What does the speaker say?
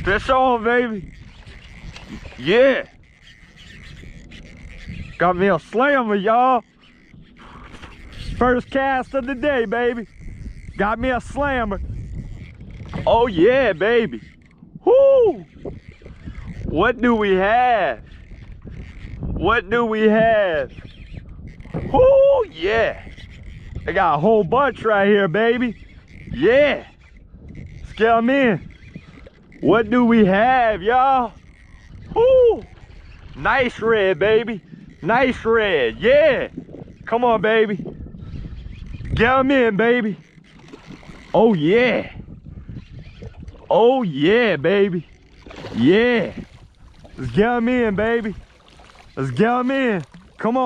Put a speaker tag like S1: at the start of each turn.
S1: Fish on, baby. Yeah. Got me a slammer, y'all. First cast of the day, baby. Got me a slammer. Oh yeah, baby. Whoo! What do we have? What do we have? Whoo, yeah. I got a whole bunch right here, baby. Yeah. Let's get them in. What do we have, y'all? Whoo! Nice red, baby. Nice red. Yeah. Come on, baby. Get them in, baby. Oh, yeah. Oh, yeah, baby. Yeah. Let's get them in, baby. Let's get them in. Come on.